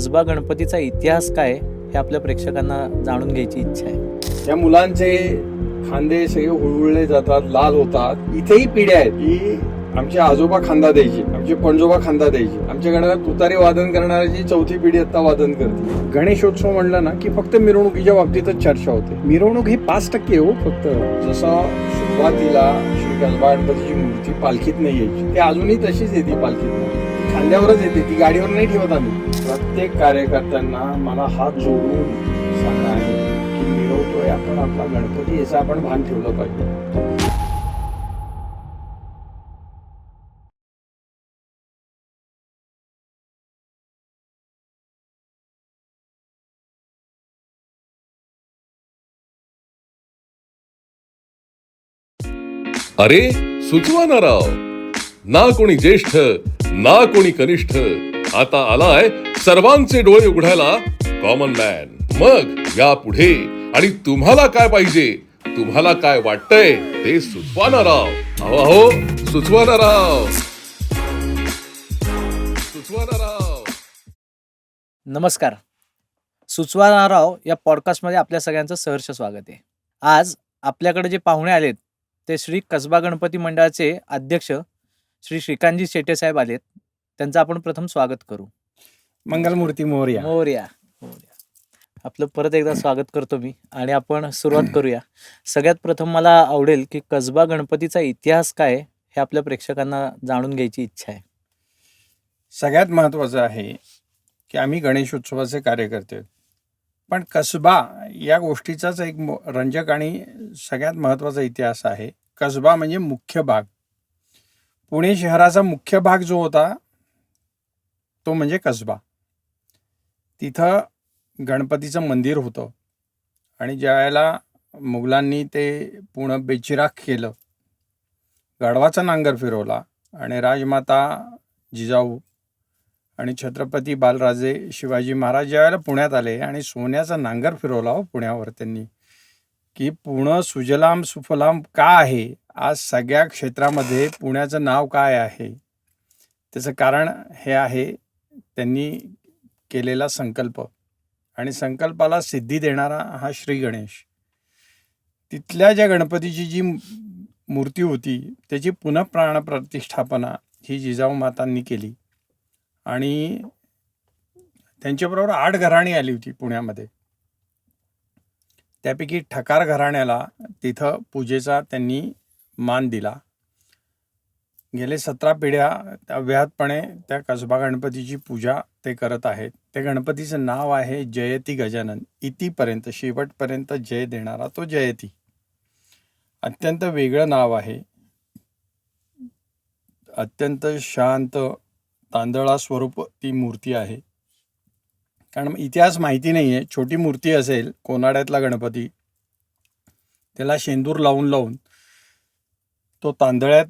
कसबा गणपतीचा इतिहास काय हे आपल्या प्रेक्षकांना जाणून घ्यायची इच्छा आहे. या मुलांचे खांदे सगळे हुळहुळले जातात, लाल होतात. इथेही पिढ्या आहेत की आमचे आजोबा खांदा द्यायचे, आमचे पणजोबा खांदा द्यायचे. आमच्या घरात तुतारी वादन करणाऱ्याची चौथी पिढी आता वादन करते. गणेशोत्सव म्हणलं ना की फक्त मिरवणुकीच्या बाबतीतच चर्चा होते. मिरवणूक ही 5% हो फक्त. जसं सुरुवातीला श्री कसबा गणपतीची मूर्ती पालखीत नाही यायची, ती अजूनही तशीच येते पालखीत. खांद्यावरच येते, ती गाडीवर नाही ठेवत आम्ही. प्रत्येक कार्यकर्त्यांना मला हात जोडून सांगणं आहे की मिरवतोय आपण आपला गणपती, याचं आपण भान ठेवलं पाहिजे. अरे सुचवा ना राव, ना कोणी ज्येष्ठ ना कोणी कनिष्ठ, आता आलाय सर्वांचे डोळे उघडायला कॉमन मॅन. मग या पुढे आणि तुम्हाला काय पाहिजे, तुम्हाला काय वाटतंय ते सुचवा ना राव. अहो अहो सुचवा ना राव, सुचवा ना राव. नमस्कार. सुचवाराव या पॉडकास्टमध्ये आपल्या सगळ्यांचं सहर्ष स्वागत आहे. आज आपल्याकडे जे पाहुणे आलेत ते श्री कसबा गणपती मंडळाचे अध्यक्ष श्री श्रीकांतजी शेटे साहेब आलेत. त्यांचं आपण प्रथम स्वागत करू. मंगलमूर्ती मोरया. मोरया. आपलं परत एकदा स्वागत करतो मी आणि आपण सुरुवात करूया. सगळ्यात प्रथम मला आवडेल की कसबा गणपतीचा इतिहास काय हे आपल्या प्रेक्षकांना जाणून घ्यायची इच्छा आहे. सगळ्यात महत्वाचं आहे की आम्ही गणेशोत्सवाचे कार्यकर्ते आहोत. पण कसबा या गोष्टीचाच एक रंजक आणि सगळ्यात महत्त्वाचा इतिहास आहे. कसबा म्हणजे मुख्य भाग. पुणे शहराचा मुख्य भाग जो होता तो म्हणजे कसबा. तिथं गणपतीचं मंदिर होतं आणि ज्यावेळेला मुघलांनी ते पूर्ण बेचिराख केलं, गाढवाचा नांगर फिरवला आणि राजमाता जिजाऊ आणि छत्रपती बालराजे शिवाजी महाराज ज्यावेळेला पुण्यात आले आणि सोन्याचा नांगर फिरवला हो पुण्यावर त्यांनी, की पुणे सुजलाम सुफलाम का आहे, आज सगळ्या क्षेत्रामध्ये पुण्याचं नाव काय आहे, त्याचं कारण हे आहे त्यांनी केलेला संकल्प. आणि संकल्पाला सिद्धी देणारा हा श्री गणेश. तिथल्या ज्या गणपतीची जी मूर्ती होती त्याची पुनःप्राण प्रतिष्ठापना ही जिजाऊ मातांनी केली आणि त्यांच्याबरोबर 8 घराणी आली होती पुण्यामध्ये. त्यापैकी ठकार घराण्याला तिथं पूजेचा त्यांनी मान दिला. गेले 17 पिढ्या अव्याहतपणे त्या कसबा गणपतीची पूजा ते करत आहेत. त्या गणपतीचं नाव आहे जयती गजानन. इतिपर्यंत शेवटपर्यंत जय देणारा तो जयती. अत्यंत वेगळं नाव आहे. अत्यंत शांत तांदळा स्वरूप ती मूर्ती आहे. कारण इतिहास माहिती नाही आहे. छोटी मूर्ती असेल, कोनाड्यातला गणपती, त्याला शेंदूर लावून लावून तो तांदळ्यात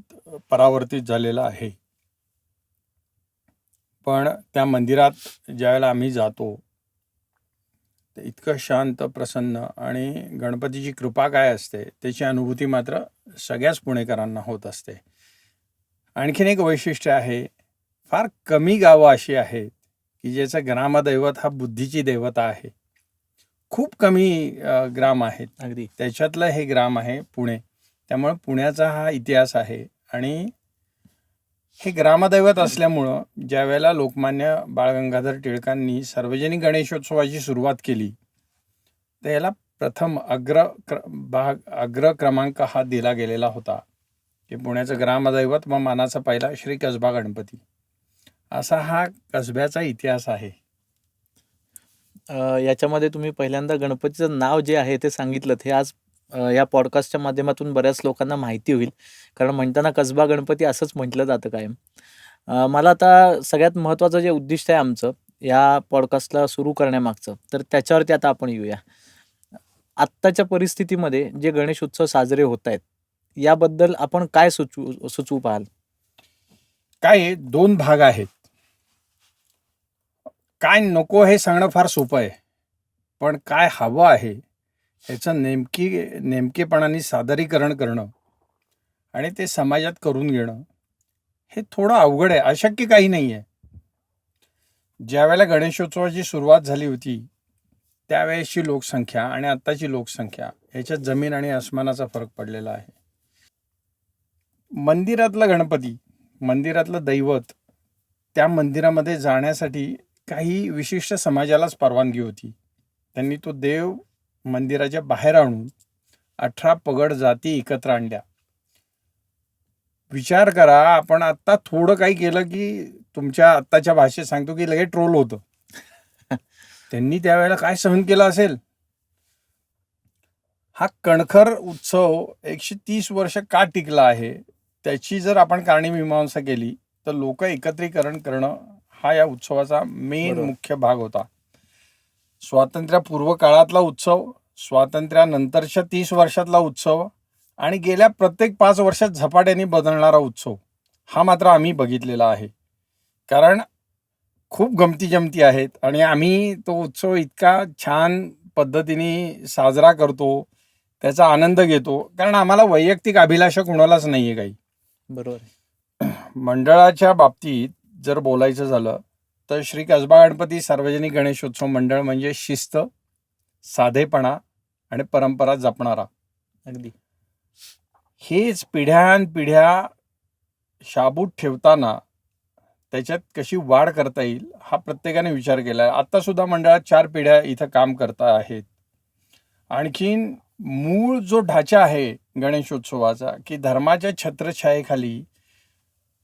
परावर्तित झालेला आहे. पण त्या मंदिरात ज्यावेळेला आम्ही जातो ते इतकं शांत प्रसन्न आणि गणपतीची कृपा काय असते त्याची अनुभूती मात्र सगळ्याच पुणेकरांना होत असते. आणखीन एक वैशिष्ट्य आहे, फार कमी गावं अशी आहेत की ज्याचं ग्रामदैवत हा बुद्धीची देवता आहे. खूप कमी ग्राम आहेत. अगदी त्याच्यातलं हे ग्राम आहे पुणे. त्यामुळे पुण्याचा हा इतिहास आहे. आणि हे ग्रामदैवत असल्यामुळं ज्या वेळेला लोकमान्य बाळ गंगाधर टिळकांनी सार्वजनिक गणेशोत्सवाची सुरुवात केली तर याला प्रथम अग्र क्रमांक हा दिला गेलेला होता की पुण्याचं ग्रामदैवत व मानाचा पहिला श्री कसबा गणपती. असा हा कसब्याचा इतिहास आहे. याच्यामध्ये तुम्ही पहिल्यांदा गणपतीचं नाव जे आहे ते सांगितलं, हे आज या पॉडकास्टच्या माध्यमातून बऱ्याच लोकांना माहिती होईल. कारण म्हणताना कसबा गणपती असंच म्हटलं जातं कायम. मला आता सगळ्यात महत्त्वाचं जे उद्दिष्ट आहे आमचं या पॉडकास्टला सुरू करण्यामागचं, तर त्याच्यावरती आता आपण येऊया. आत्ताच्या परिस्थितीमध्ये जे गणेश उत्सव साजरे होत आहेत याबद्दल आपण काय सुचवू पाहाल? काय 2 भाग आहेत. काय नको हे सांगणं फार सोपं आहे, पण काय हवं आहे ह्याचं नेमकेपणाने सादरीकरण करणं आणि ते समाजात करून घेणं हे थोडं अवघड आहे. अशक्य काही नाही आहे. ज्यावेळेला गणेशोत्सवाची सुरुवात झाली होती त्यावेळेसची लोकसंख्या आणि आत्ताची लोकसंख्या ह्याच्यात जमीन आणि आसमानाचा फरक पडलेला आहे. मंदिरातला गणपती, मंदिरातलं दैवत, त्या मंदिरामध्ये जाण्यासाठी काही विशिष्ट समाजालाच परवानगी होती. त्यांनी तो देव मंदिराच्या बाहेर आणून 18 पगड जाती एकत्र आणल्या. विचार करा, आपण आत्ता थोडं काही केलं की तुमच्या आत्ताच्या भाषेत सांगतो की लगेच ट्रोल होतं. त्यांनी त्यावेळेला काय सहन केलं असेल. हा कणखर उत्सव 130 वर्ष का टिकला आहे त्याची जर आपण कारणीमीमांसा केली तर लोक एकत्रीकरण करणं हा या उत्सवाचा मेन बरोबर. मुख्य भाग होता. स्वातंत्र्यपूर्व काळातला उत्सव, स्वातंत्र्यानंतरच्या 30 वर्षातला उत्सव आणि गेल्या प्रत्येक 5 वर्षात झपाट्याने बदलणारा उत्सव हा मात्र आम्ही बघितलेला आहे. कारण खूप गमती जमती आहेत आणि आम्ही तो उत्सव इतका छान पद्धतीने साजरा करतो, त्याचा आनंद घेतो, कारण आम्हाला वैयक्तिक अभिलाषा कोणालाच नाही आहे काही. बरोबर आहे. मंडळाच्या बाबतीत जर बोलायचं झालं तर श्री कसबा गणपती सार्वजनिक गणेशोत्सव मंडळ म्हणजे शिस्त, साधेपणा आणि परंपरा जपणारा. अगदी. हेच पिढ्यानपिढ्या शाबूत ठेवताना त्याच्यात कशी वाढ करता येईल हा प्रत्येकाने विचार केला आहे. आत्ता सुद्धा मंडळात 4 पिढ्या इथं काम करता आहेत. आणखीन मूळ जो ढाचा आहे गणेशोत्सवाचा की धर्माच्या छत्रछायेखाली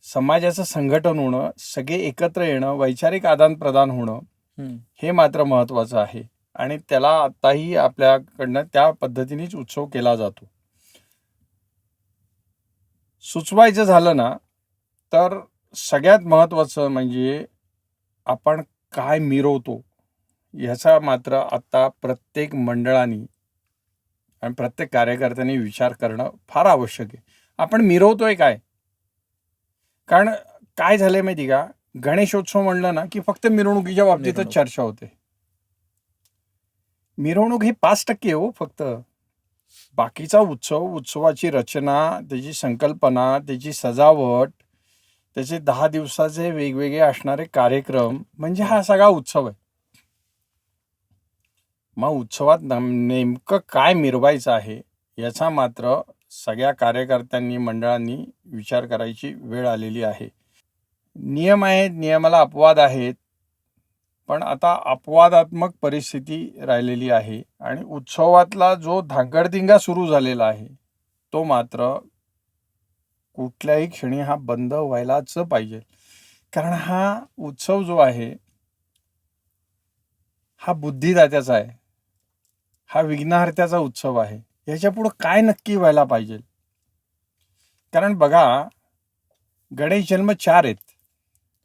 समाजाचं संघटन होणं, सगळे एकत्र येणं, वैचारिक आदानप्रदान होणं हम्म. हे मात्र महत्त्वाचं आहे आणि त्याला आत्ताही आपल्याकडनं त्या पद्धतीनेच उत्सव केला जातो. सुचवायचं झालं ना तर सगळ्यात महत्त्वाचं म्हणजे आपण काय मिरवतो ह्याचा मात्र आत्ता प्रत्येक मंडळाने आणि प्रत्येक कार्यकर्त्यांनी विचार करणं फार आवश्यक आहे. आपण मिरवतोय काय? कारण काय झालंय माहिती का, गणेशोत्सव म्हणलं ना की फक्त मिरवणुकीच्या बाबतीतच मिरवणूक. चर्चा होते. मिरवणूक ही 5% हो फक्त. बाकीचा उत्सव, उत्सवाची रचना, त्याची संकल्पना, त्याची सजावट, त्याचे 10 दिवसाचे वेगवेगळे असणारे कार्यक्रम म्हणजे हा सगळा उत्सव आहे. मग उत्सवात नेमकं काय मिरवायचं आहे याचा मात्र सगळ्या कार्यकर्त्यांनी, मंडळांनी विचार करायची वेळ आलेली आहे. नियम आहेत, नियमाला अपवाद आहेत, पण आता अपवादात्मक परिस्थिती राहिलेली आहे आणि उत्सवातला जो धांगडधिंगा सुरू झालेला आहे तो मात्र कुठल्याही क्षणी हा बंद व्हायलाच पाहिजे. कारण हा उत्सव जो आहे हा बुद्धिदात्याचा आहे, हा विघ्नहर्त्याचा उत्सव आहे. याच्या पुढं काय नक्की व्हायला पाहिजे? कारण बघा, गणेश जन्म 4 आहेत.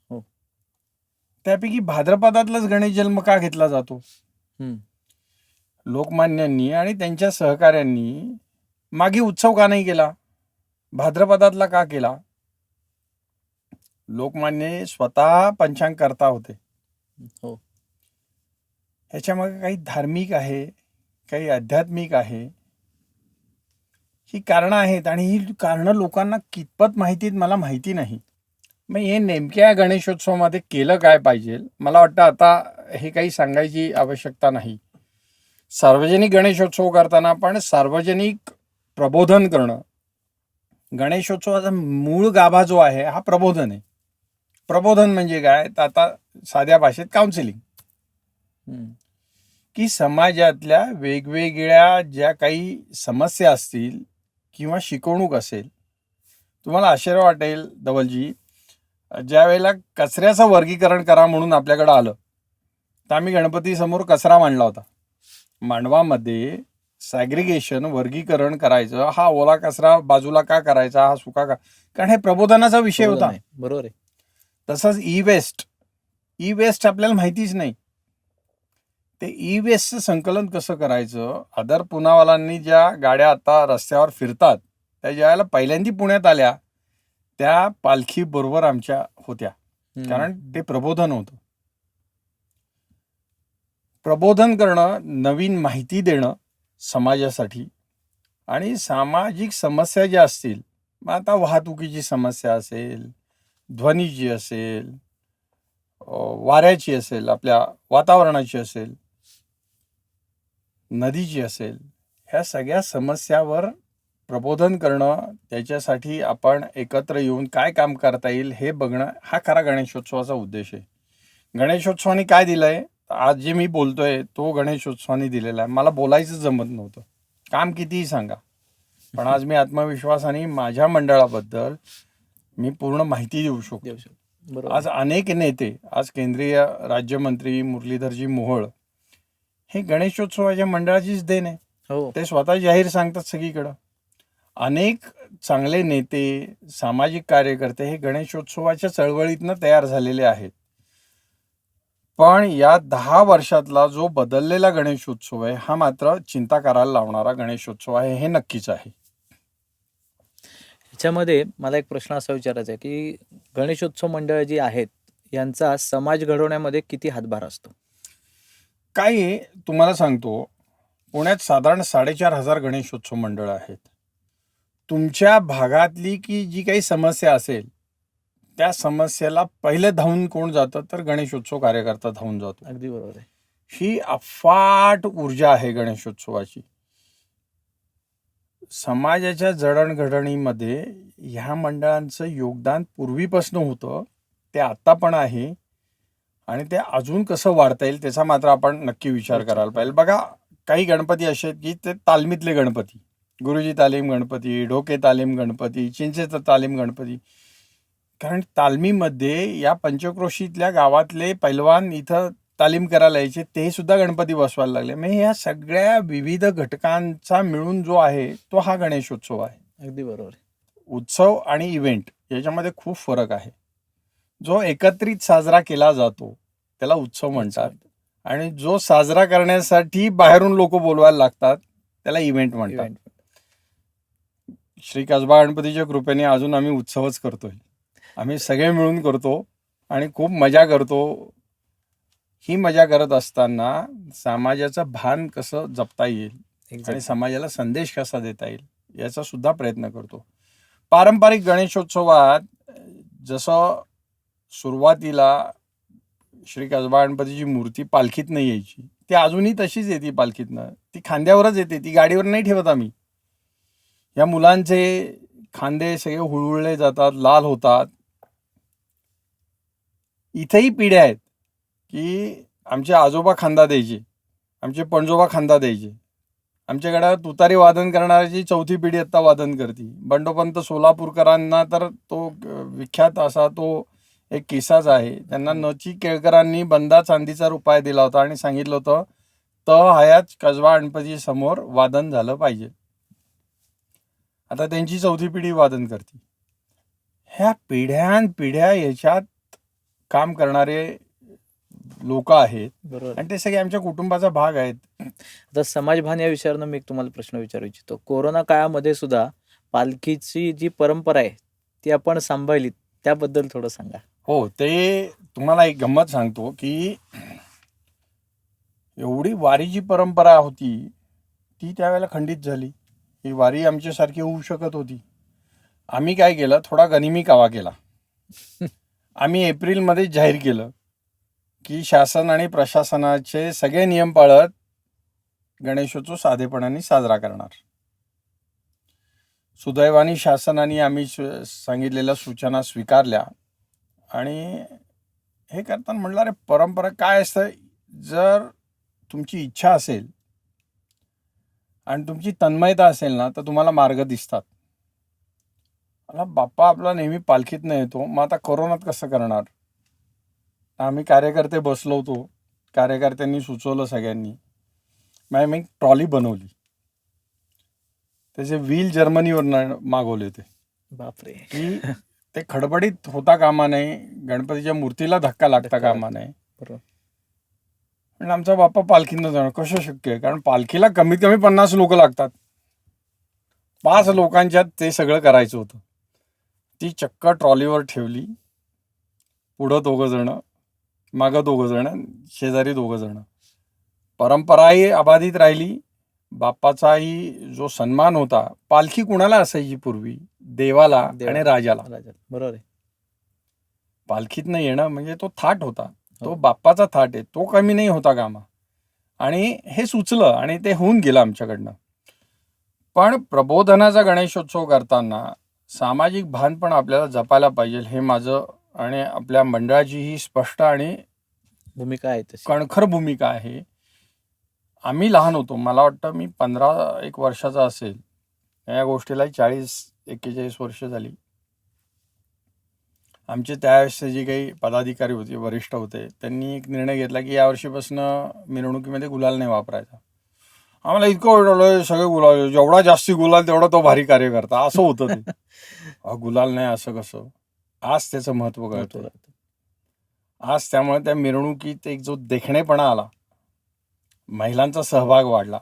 हो. त्यापैकी भाद्रपदातलाच गणेश जन्म का घेतला जातो? हम्म. लोकमान्यांनी आणि त्यांच्या सहकाऱ्यांनी मागे उत्सव का नाही केला? भाद्रपदातला का केला? लोकमान्य स्वतः पंचांग करता होते. हो. ह्याच्यामागे काही धार्मिक आहे, काही आध्यात्मिक आहे, ही कारणं आहेत आणि ही कारणं लोकांना कितपत माहिती आहेत मला माहिती नाही. मग हे नेमक्या गणेशोत्सवामध्ये केलं काय पाहिजे? मला वाटतं आता हे काही सांगायची आवश्यकता नाही. सार्वजनिक गणेशोत्सव करताना आपण सार्वजनिक प्रबोधन करणं. गणेशोत्सवाचा मूळ गाभा जो आहे हा प्रबोधन आहे. प्रबोधन म्हणजे काय? तर आता साध्या भाषेत काउन्सिलिंग, हम्म. की समाजातल्या वेगवेगळ्या ज्या काही समस्या असतील किंवा शिकवणूक असेल. तुम्हाला आश्चर्य वाटेल धवलजी, ज्या वेळेला कचऱ्याचं वर्गीकरण करा म्हणून आपल्याकडं आलं तर आम्ही गणपतीसमोर कचरा मांडला होता. मांडवामध्ये सॅग्रिगेशन, वर्गीकरण करायचं, हा ओला कचरा बाजूला का करायचा, हा सुका का, कारण हे प्रबोधनाचा विषय बरोबर होता. आहे. बरोबर आहे. तसंच ई वेस्ट आपल्याला माहितीच नाही. ते ई वेस्टचं संकलन कसं करायचं? अदर पुनावालांनी ज्या गाड्या आता रस्त्यावर फिरतात त्या ज्यावेळेला पहिल्यांदा पुण्यात आल्या त्या पालखी बरोबर आमच्या होत्या. हम्म. कारण ते प्रबोधन होतं. प्रबोधन करणं, नवीन माहिती देणं समाजासाठी आणि सामाजिक समस्या ज्या असतील, मग आता वाहतुकीची समस्या असेल, ध्वनीची असेल, वाऱ्याची असेल, आपल्या वातावरणाची असेल, नदीची असेल, ह्या सगळ्या समस्यावर प्रबोधन करणं, त्याच्यासाठी आपण एकत्र येऊन काय काम करता येईल हे बघणं, हा खरा गणेशोत्सवाचा उद्देश आहे. गणेशोत्सवाने काय दिलंय, आज जे मी बोलतोय तो गणेशोत्सवाने दिलेला आहे. मला बोलायचं जमत नव्हतं, काम कितीही सांगा, पण आज मी आत्मविश्वासाने माझ्या मंडळाबद्दल मी पूर्ण माहिती देऊ शकतो. देऊ शकतो. बरोबर आज अनेक नेते, आज केंद्रीय राज्यमंत्री मुरलीधरजी मोहोळ हे गणेशोत्सवाच्या मंडळाचीच देण आहे. हो ते स्वतः जाहीर सांगतात सगळीकडं. अनेक चांगले नेते, सामाजिक कार्यकर्ते हे गणेशोत्सवाच्या चळवळीतनं तयार झालेले आहेत. पण या 10 वर्षातला जो बदललेला गणेशोत्सव आहे, हा मात्र चिंता करायला लावणारा गणेशोत्सव आहे, हे नक्कीच आहे. ह्याच्यामध्ये मला एक प्रश्न असा विचारायचा आहे की गणेशोत्सव मंडळ जी आहेत यांचा समाज घडवण्यामध्ये किती हातभार असतो? काय आहे, तुम्हाला सांगतो, पुण्यात साधारण 4,500 गणेशोत्सव मंडळ आहेत. तुमच्या भागातली की जी काही समस्या असेल, त्या समस्येला पहिले धावून कोण जातं, तर गणेशोत्सव कार्यकर्ता धावून जातो. अगदी बरोबर आहे. ही अफाट ऊर्जा आहे गणेशोत्सवाची. समाजाच्या जडणघडणीमध्ये ह्या मंडळांचं योगदान पूर्वीपासून होतं, ते आता पण आहे, आणि ते अजून कसं वाढता येईल त्याचा मात्र आपण नक्की विचार करायला पाहिजे. बघा, काही गणपती असे आहेत की ते तालमीतले गणपती, गुरुजी तालीम गणपती, ढोके तालीम गणपती, चिंचेचं तालीम गणपती. कारण तालमीमध्ये या पंचक्रोशीतल्या गावातले पैलवान इथं तालीम करायला यायचे, ते सुद्धा गणपती बसवायला लागले. म्हणजे ह्या सगळ्या विविध घटकांचा मिळून जो आहे तो हा गणेशोत्सव आहे. अगदी बरोबर आहे. उत्सव आणि इव्हेंट याच्यामध्ये खूप फरक आहे. जो एकत्रित साजरा केला जातो त्याला उत्सव म्हणतात, आणि जो साजरा करण्यासाठी बाहेरून लोक बोलवायला लागतात त्याला इव्हेंट म्हणतात. इव्हेंट. श्री कसबा गणपतीच्या कृपेने अजून आम्ही उत्सवच करतोय. आम्ही सगळे मिळून करतो आणि खूप मजा करतो. ही मजा करत असताना समाजाचं भान कसं जपता येईल आणि समाजाला संदेश कसा देता येईल याचा सुद्धा प्रयत्न करतो. पारंपरिक गणेशोत्सवात जसं सुरुवातीला श्री कसबा गणपतीची मूर्ती पालखीतनं यायची, ती अजूनही तशीच येते पालखीतनं. ती खांद्यावरच येते, ती गाडीवर नाही ठेवत आम्ही. या मुलांचे खांदे सगळे हुळहुळले जातात, लाल होतात. इथेही पिढ्या आहेत की आमचे आजोबा खांदा द्यायचे, आमचे पणजोबा खांदा द्यायचे. आमच्याकडे तुतारी वादन करणाऱ्याची 4थी पिढी आता वादन करते. बंडोपंत सोलापूरकरांना तर तो विख्यात असा तो एक किस्साच आहे. त्यांना नची केळकरांनी बंदा चांदीचा रुपया दिला होता आणि सांगितलं होतं हयात कसबा गणपती समोर वादन झालं पाहिजे. आता त्यांची 4थी पिढी वादन करते. ह्या पिढ्यानपिढ्या याच्यात काम करणारे लोक आहेत बरोबर. आणि ते सगळे आमच्या कुटुंबाचा भाग आहेत. आता समाजभान या विषयावरनं मी एक तुम्हाला प्रश्न विचारू इच्छितो. कोरोना काळामध्ये सुद्धा पालखीची जी परंपरा आहे ती आपण सांभाळली, त्याबद्दल थोडं सांगा. हो, ते तुम्हाला एक गंमत सांगतो की एवढी वारीची परंपरा होती ती त्यावेळेला खंडित झाली. ही वारी आमच्यासारखी होऊ शकत होती. आम्ही काय केलं, थोडा गनिमी कावा केला. आम्ही एप्रिलमध्ये जाहीर केलं की शासन आणि प्रशासनाचे सगळे नियम पाळत गणेशोत्सव साधेपणाने साजरा करणार. सुदैवाने शासनाने आम्ही सांगितलेल्या सूचना स्वीकारल्या आणि हे करताना म्हणलं, अरे परंपरा काय असतं, जर तुमची इच्छा असेल आणि तुमची तन्मयता असेल ना तर तुम्हाला मार्ग दिसतात. मला बाप्पा आपला नेहमी पालखीतनं येतो, मग आता कोरोनात कसं करणार. आम्ही कार्यकर्ते बसलो होतो, कार्यकर्त्यांनी सुचवलं सगळ्यांनी, मग मी ट्रॉली बनवली. त्याचे व्हील जर्मनीवर मागवले होते बापरे. की ते खडबडीत होता कामा नये, गणपतीच्या मूर्तीला धक्का लागता कामा नये. बरोबर. पण आमचा बाप्पा पालखीनं जाणं कसं शक्य आहे, कारण पालखीला कमीत कमी 50 लोक लागतात. 5 लोकांच्यात ते सगळं करायचं होतं. ती चक्क ट्रॉलीवर ठेवली, पुढं 2 जण, मागं 2 जण, शेजारी 2 जण. परंपराही अबाधित राहिली. बाप्पाचाही जो सन्मान होता, पालखी कुणाला असायची पूर्वी, देवाला आणि राजाला. बरोबर आहे. पालखीतनं येणं म्हणजे तो थाट होता, तो हो. बाप्पाचा थाट आहे, तो कमी नाही होता कामा. आणि हे सुचलं आणि ते होऊन गेलं आमच्याकडनं. पण प्रबोधनाचा गणेशोत्सव करताना सामाजिक भान पण आपल्याला जपायला पाहिजे, हे माझं आणि आपल्या मंडळाची ही स्पष्ट आणि भूमिका आहे तशी. कणखर भूमिका आहे. आम्ही लहान होतो, मला वाटतं मी 15-1 वर्षाचा असेल, या गोष्टीला 40-41 वर्ष झाली. आमचे त्यावेळेसचे जे काही पदाधिकारी होते, वरिष्ठ होते, त्यांनी एक निर्णय घेतला की यावर्षीपासून मिरवणुकीमध्ये गुलाल नाही वापरायचा. आम्हाला इतकं ओरडलं, सगळे गुलाल, जेवढा जास्ती गुलाल तेवढा तो भारी कार्यकर्ता, असं होतं ते. गुलाल नाही असं कसं. आज त्याचं महत्त्व कळतं. आज त्यामुळे त्या मिरवणुकीत एक जो देखणेपणा आला, महिलांचा सहभाग वाढला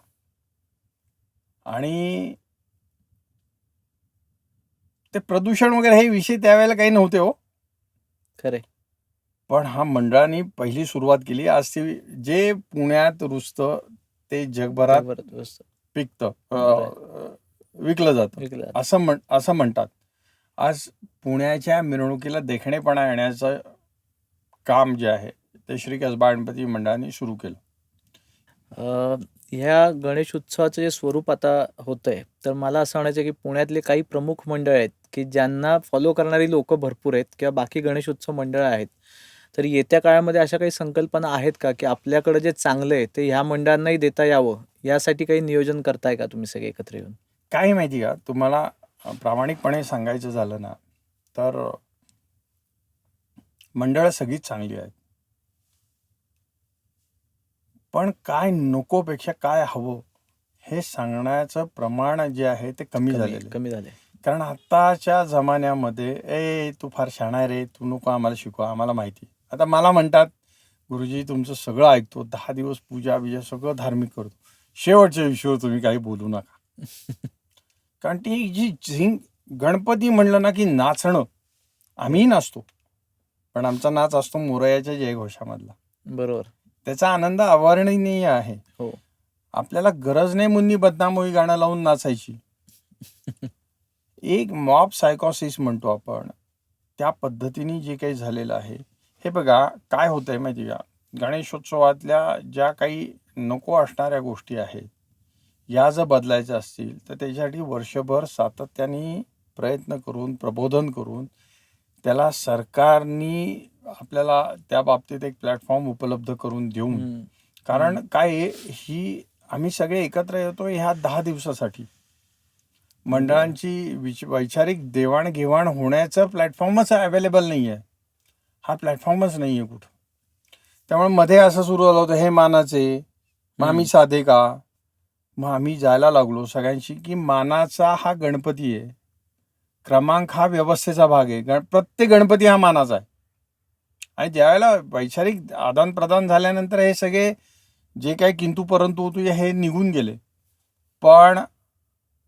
आणि ते प्रदूषण वगैरे हे विषय त्यावेळेला काही नव्हते हो. खरे. पण हा मंडळाने पहिली सुरुवात केली. आज ते जे पुण्यात रुजतं ते जगभरात पिकतं, विकलं जातं, असं म्हणतात. आज पुण्याच्या मिरवणुकीला देखणेपणा येण्याचं काम जे आहे ते श्री कसबा गणपती मंडळाने सुरू केलं. ह्या गणेश उत्सवाचं जे स्वरूप आता होतंय, तर मला असं म्हणायचं की पुण्यातले काही प्रमुख मंडळ आहेत की ज्यांना फॉलो करणारी लोक भरपूर आहेत किंवा बाकी गणेश उत्सव मंडळ आहेत, तर येत्या काळामध्ये अशा काही संकल्पना आहेत का की आपल्याकडे जे चांगलं आहे ते ह्या मंडळांनाही देता यावं, यासाठी काही नियोजन करताय का तुम्ही सगळे एकत्र येऊन? काय माहिती का, तुम्हाला प्रामाणिकपणे सांगायचं झालं ना, तर मंडळं सगळीच चांगली आहेत, पण काय नकोपेक्षा काय हवं हे सांगण्याचं प्रमाण जे आहे ते कमी झाले. कारण आताच्या जमान्यामध्ये तू फार शहाणा आहे रे, तू नको आम्हाला शिकवा, आम्हाला माहिती. आता मला म्हणतात, गुरुजी तुमचं सगळं ऐकतो, 10 दिवस पूजा बिजा सगळं धार्मिक करतो, शेवटच्या विषयावर तुम्ही काही बोलू नका. कारण ती जी झिंग, गणपती म्हणलं ना की नाचणं, आम्हीही नाचतो, पण आमचा नाच असतो मोरयाच्या जयघोषामधला. बरोबर. त्याचा आनंद अवर्णनीय आहे. हो. आपल्याला गरज नाही मुन्नी बदनाम होई गाणं लावून नाचायची. एक मॉब सायकॉसिस म्हणतो आपण, त्या पद्धतीने जे काही झालेलं आहे. हे बघा काय होतंय माहिती का, गणेशोत्सवातल्या ज्या काही नको असणाऱ्या गोष्टी आहेत, या जर बदलायच्या असतील तर त्याच्यासाठी वर्षभर सातत्याने प्रयत्न करून, प्रबोधन करून, त्याला सरकारनी आपल्याला त्या बाबतीत एक प्लॅटफॉर्म उपलब्ध करून देऊन, कारण काय ही आम्ही सगळे एकत्र येतो ह्या 10 दिवसासाठी. मंडळांची वैचारिक देवाणघेवाण होण्याचं प्लॅटफॉर्मच अवेलेबल नाही आहे. हा प्लॅटफॉर्मच नाही आहे कुठं. त्यामुळे मध्ये असं सुरू झालं होतं, हे मानाचे, मग आम्ही साधे का? मग आम्ही जायला लागलो सगळ्यांशी की मानाचा हा गणपती आहे, क्रमांक हा व्यवस्थेचा भाग आहे, प्रत्येक गणपती हा मानाचा आहे. आणि ज्यावेळेला वैचारिक आदान प्रदान झाल्यानंतर हे सगळे जे काही किंतु परंतु होतो हे निघून गेले. पण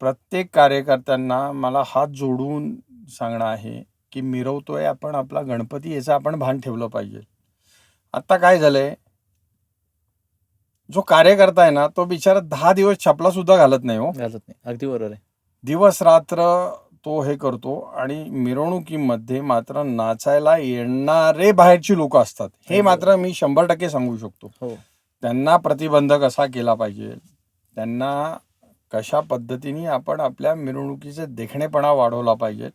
प्रत्येक कार्यकर्त्यांना मला हात जोडून सांगणं आहे की मिरवतोय आपण आपला गणपती, याचं आपण भान ठेवलं पाहिजे. आता काय झालंय, जो कार्यकर्ता आहे ना तो बिचारा 10 दिवस छपला सुद्धा घालत नाही हो. घालत नाही. अगदी बरोबर आहे. दिवस रात्र तो हे करतो. आणि मिरवणुकीमध्ये मात्र नाचायला येणारे बाहेरची लोक असतात, हे मात्र मी 100% सांगू शकतो. हो. त्यांना प्रतिबंध कसा केला पाहिजे, त्यांना कशा पद्धतीने आपण आपल्या मिरवणुकीचे देखणेपणा वाढवला पाहिजे,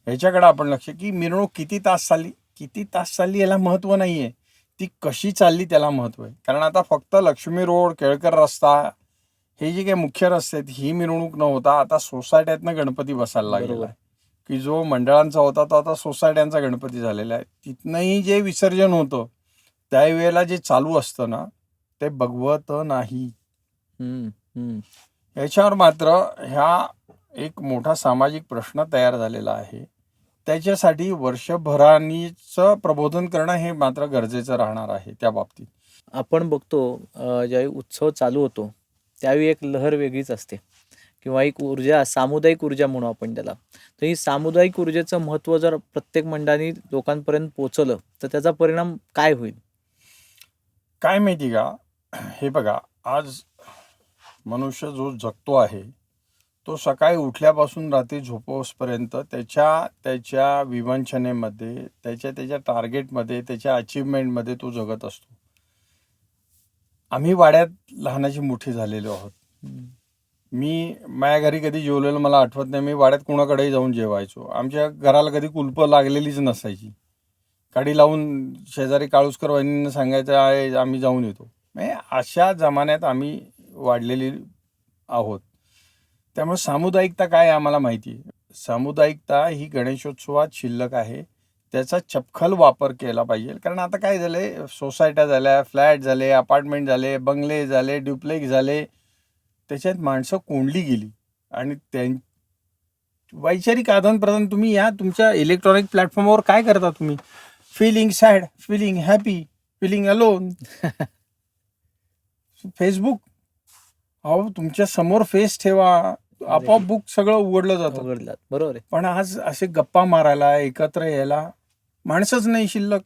ह्याच्याकडे आपण लक्ष. की मिरवणूक किती तास चालली याला महत्त्व नाही आहे, ती कशी चालली त्याला महत्त्व आहे. कारण आता फक्त लक्ष्मी रोड, केळकर रस्ता, हे जे काही मुख्य रस्ते आहेत, ही मिरवणूक न होता आता सोसायट्यातनं गणपती बसायला लागलेला आहे. की जो मंडळांचा होता तो आता सोसायट्यांचा गणपती झालेला आहे. तिथनंही जे विसर्जन होतं त्यावेळेला जे चालू असतं ना ते बघवत नाही. याच्यावर मात्र ह्या एक मोठा सामाजिक प्रश्न तयार झालेला आहे. त्याच्यासाठी वर्षभरानीच प्रबोधन करणं हे मात्र गरजेचं राहणार आहे. त्या बाबतीत आपण बघतो ज्यावेळी उत्सव चालू होतो त्यावेळी एक लहर वेगळीच असते किंवा एक ऊर्जा, सामुदायिक ऊर्जा म्हणू आपण त्याला. तर ही सामुदायिक ऊर्जेचं महत्त्व जर प्रत्येक मंडळाने लोकांपर्यंत पोचवलं तर त्याचा परिणाम काय होईल? काय माहिती का, हे बघा, आज मनुष्य जो जगतो आहे तो सकाळी उठल्यापासून रात्री झोपोसपर्यंत त्याच्या विवंचनेमध्ये, त्याच्या टार्गेटमध्ये, त्याच्या अचीवमेंटमध्ये तो जगत असतो. आम्ही वाड्यात लहानाची मोठी झालेलो आहोत. मी माझ्या घरी कधी जेवलेलं मला आठवत नाही. मी वाड्यात कुणाकडेही जाऊन जेवायचो. आमच्या घराला कधी कुलपं लागलेलीच नसायची. काडी लावून शेजारी काळुसकर वहिनींना सांगायचं आहे आम्ही जाऊन येतो. म्हणजे अशा जमान्यात आम्ही वाढलेली आहोत. त्यामुळे सामुदायिकता काय आहे आम्हाला माहिती आहे. सामुदायिकता ही गणेशोत्सवात शिल्लक आहे. त्याचा चपखल वापर केला पाहिजे. कारण आता काय झालंय, सोसायट्या झाल्या, फ्लॅट झाले, अपार्टमेंट झाले, बंगले झाले, ड्युप्लेक्स झाले, त्याच्यात माणसं कोंडली गेली आणि वैचारिक आदान-प्रदान तुम्ही या तुमच्या इलेक्ट्रॉनिक प्लॅटफॉर्मवर काय करता तुम्ही? Feeling sad, feeling happy, feeling alone. Facebook, अहो तुमच्या समोर फेस ठेवा, आपोआप बुक सगळं उघडलं जातं. उघडलात, बरोबर आहे. पण आज असे गप्पा मारायला, एकत्र यायला माणसंच नाही शिल्लक.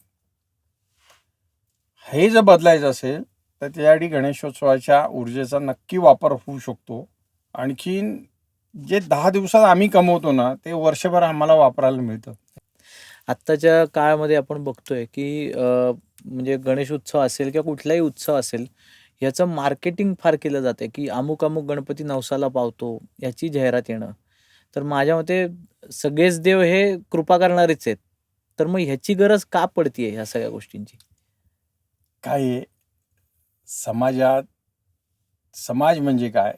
हे जर बदलायचं असेल तर त्यासाठी गणेशोत्सवाच्या ऊर्जेचा नक्की वापर होऊ शकतो. आणखीन जे 10 दिवसात आम्ही कमवतो ना, ते वर्षभर आम्हाला वापरायला मिळतं. आत्ताच्या काळामध्ये आपण बघतोय की म्हणजे गणेश उत्सव असेल किंवा कुठलाही उत्सव असेल, याचं मार्केटिंग फार केलं जाते की अमुक अमुक गणपती नवसाला पावतो, याची जाहिरात येणं. तर माझ्या मते सगळेच देव हे कृपा करणारेच आहेत. तर मग ह्याची गरज का पडतीये ह्या सगळ्या गोष्टींची? काय आहे, समाज म्हणजे काय?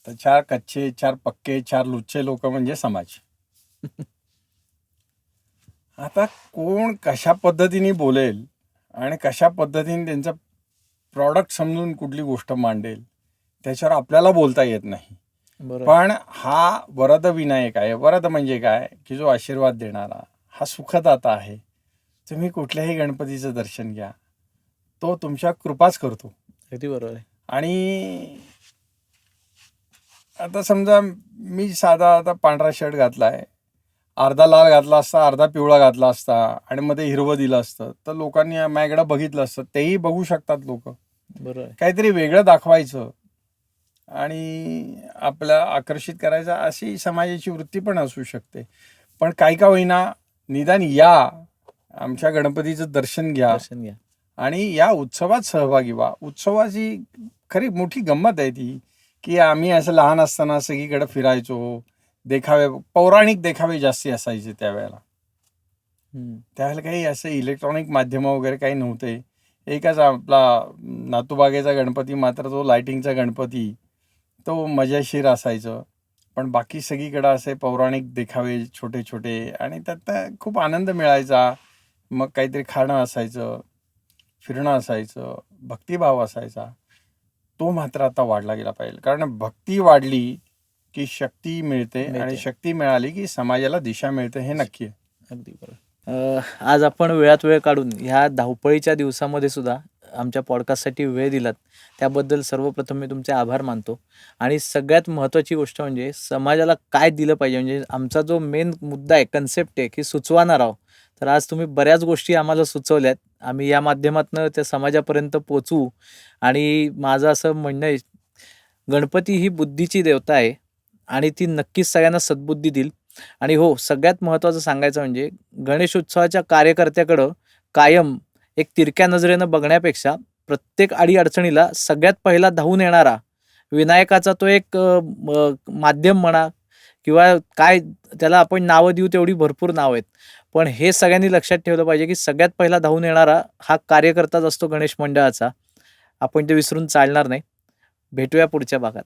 तर 4 कच्चे, 4 पक्के, 4 लुच्चे लोक म्हणजे समाज. आता कोण कशा पद्धतीने बोलेल आणि कशा पद्धतीने त्यांचं प्रॉडक्ट समजून कुठली गोष्ट मांडेल, त्याच्यावर आपल्याला बोलता येत नाही. बरोबर. पण हा वरद विनायक आहे. वरद म्हणजे काय, की जो आशीर्वाद देणारा, हा सुखदाता आहे. तुम्ही कुठल्याही गणपतीचं दर्शन घ्या, तो तुमच्या कृपाच करतो. अगदी बरोबर आहे. आणि आता समजा मी साधा आता पांढरा शर्ट घातला आहे, अर्धा लाल घातला असता, अर्धा पिवळा घातला असता आणि मध्ये हिरवं दिलं असतं, तर लोकांनी माझ्याकडे बघितलं असतं. तेही बघू शकतात लोक. बरोबर आहे. काहीतरी वेगळं दाखवायचं आणि आपल्या आकर्षित करायचं, अशी समाजाची वृत्ती पण असू शकते. पण काही का होईना निदान या, आमच्या गणपतीचं दर्शन घ्या दर्शन घ्या. आणि या उत्सवात सहभागी व्हा. उत्सवाची खरी मोठी गंमत आहे ती, की आम्ही असं लहान असताना सगळीकडे फिरायचो. देखावे, पौराणिक देखावे जास्ती असायचे त्यावेळेला. त्यावेळेला काही असं इलेक्ट्रॉनिक माध्यमं वगैरे काही नव्हते. एकच आपला नातूबागेचा गणपती, मात्र तो लायटिंगचा गणपती, तो मजेशीर असायचं. पण बाकी सगळीकडे असे पौराणिक देखावे छोटे छोटे, आणि त्यात खूप आनंद मिळायचा. मग काहीतरी खाणं असायचं, फिरणं असायचं, भक्तिभाव असायचा. तो मात्र आता वाढला गेला पाहिजे. कारण भक्ती वाढली की शक्ती मिळते आणि मिळते. शक्ती मिळाली की समाजाला दिशा मिळते, हे नक्की आहे. अगदी बरोबर. आज आपण वेळात वेळ काढून ह्या धावपळीच्या दिवसामध्ये सुद्धा आमच्या पॉडकास्टसाठी वेळ दिलात, त्याबद्दल सर्वप्रथम मी तुमचे आभार मानतो. आणि सगळ्यात महत्त्वाची गोष्ट म्हणजे समाजाला काय दिलं पाहिजे, म्हणजे आमचा जो मेन मुद्दा आहे, कन्सेप्ट आहे की सुचवाना राव. तर आज तुम्ही बऱ्याच गोष्टी आम्हाला सुचवल्यात. आम्ही या माध्यमातून त्या समाजापर्यंत पोचवू. आणि माझं असं म्हणणं आहे, गणपती ही बुद्धीची देवता आहे आणि ती नक्कीच सगळ्यांना सद्बुद्धी देईल. आणि हो, सगळ्यात महत्त्वाचं सांगायचं म्हणजे गणेशोत्सवाच्या कार्यकर्त्याकडं कायम एक तिरक्या नजरेनं बघण्यापेक्षा प्रत्येक अडीअडचणीला सगळ्यात पहिला धावून येणारा विनायकाचा तो एक माध्यम म्हणा किंवा काय त्याला आपण नावं देऊ, तेवढी भरपूर नावं आहेत. पण हे सगळ्यांनी लक्षात ठेवलं पाहिजे की सगळ्यात पहिला धावून येणारा हा कार्यकर्ताच असतो गणेश मंडळाचा. आपण ते विसरून चालणार नाही. भेटूया पुढच्या भागात.